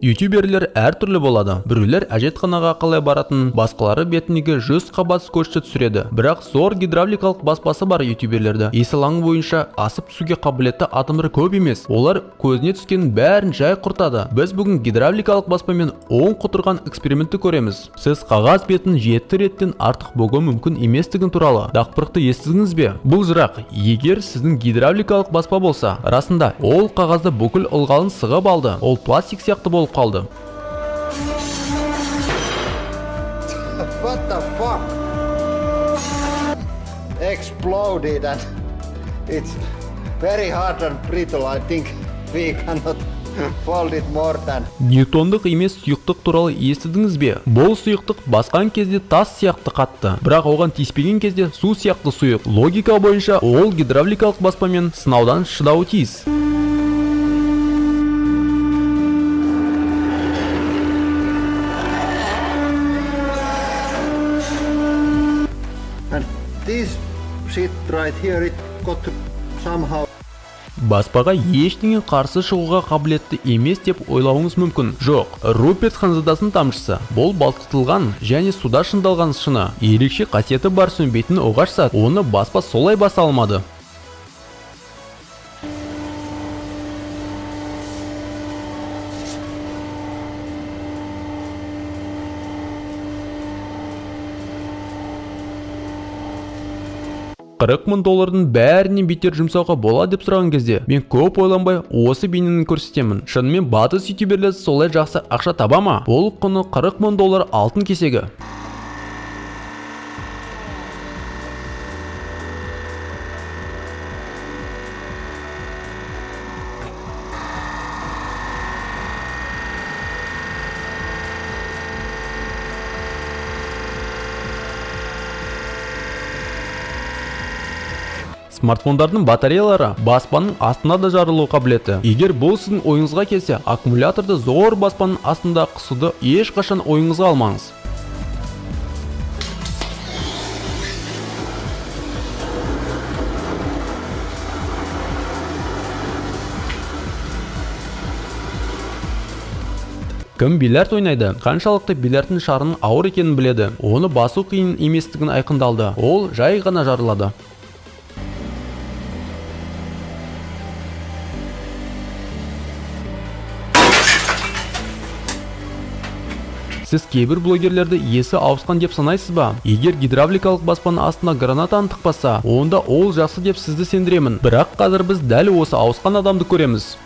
Ютуберлер әртүрлі болады. Біреулер әжетханаға қалай баратын, басқалары бетіндегі 100 қабат скотчты түсіреді. Бірақ зор гидравликалық баспасы бар ютуберлерді. Есілаңы бойынша асып түсуге қабілетті адамдар көп емес. Олар көзіне түскен бәрін жай құртады. Біз бүгін гидравликалық баспамен оң құтырған экспериментті көреміз. Сіз қағаз бетін 7 реттен артық бөгеу мүмкін еместігін туралы дақпырықты естідіңіз бе? Бұл жырақ. Егер сіздің гидравликалық баспа болса, расында ол қағазды бүкіл ылғалын сығып алды. Ол пластик сияқты болып қалды. What the fuck? Exploded and it's very hard and brittle. I think we cannot fold it more than. Ньютондық емес сұйықтық туралы естідіңіз бе? Бұл сұйықтық басқан кезде тас сияқты қатты, бірақ оған тиіспеген кезде су сияқты сұйық. Логика бойынша ол гидравликалық баспамен сынаудан шыдауы тиіс. This shit right here, it got to somehow. Баспаға ештеңе қарсы шығуға қабілетті емес деп ойлауыңыз мүмкін. Жоқ, Руперт ханзадасын тамшысы. Бұл балқытылған және суда шындалған шыны. Ерекше қасиеті бар сөнбейтін оғаш зат. Оны баспа солай баса алмады. $40,000 бәрінен бетер жұмсауға болады деп сұраған кезде, мен көп ойланбай осы бейнені көрсетемін. Шынымен батыс ютуберлер солай жақсы ақша таба ма? Бұл құны $40,000 алтын кесегі. Смартфондардың батареялары баспаның астына да жарылу қабілеті. Егер бұл сіздің ойыңызға келсе, аккумуляторды зор баспаның астында қысуды ешқашан ойыңызға алмаңыз. Кім бильярд ойнайды? Қаншалықты бильярдтың шарының ауыр екенін біледі. Оны басу қиын еместігін айқындалды. Ол жай ғана жарылады. Сіз кейбір блогерлерді есі ауысқан деп санайсыз ба? Егер гидравликалық баспаны астына гранатаны тықпаса, онда ол жақсы деп сізді сендіремін. Бірақ қазір біз дәл осы ауысқан адамды көреміз.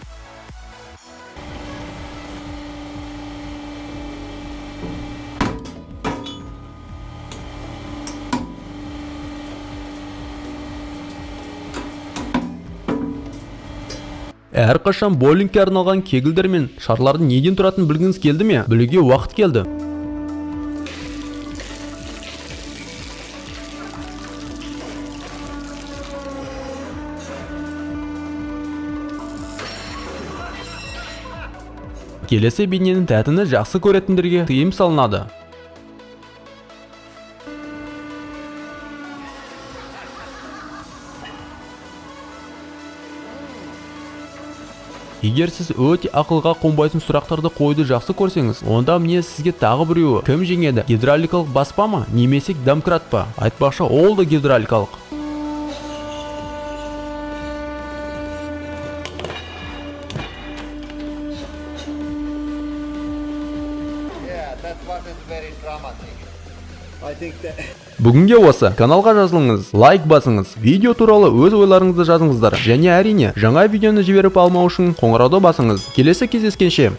Әрқашан боулингке арналған кегілдер мен шарлардың неден тұратын білгіңіз келді ме? Білуге уақыт келді. Келесі бейненің тәтіні жақсы көретіндерге тыйым салынады. Егер сіз өте ақылға қонбайтын сұрақтарды қойды жақсы көрсеңіз, онда міне сізге тағы біреуі. Кім жеңеді? Гидравликалық баспа ма? Немесе домкрат па? Айтпақшы, ол да гидравликалық. Yeah, that wasn't very dramatic. I think that. Бүгінге осы. Каналға жазылыңыз, лайк басыңыз, видео туралы өз ойларыңызды жазыңыздар. Және әрине, жаңа видеоны жіберіп алмау үшін қоңырауды басыңыз. Келесі кездескенше.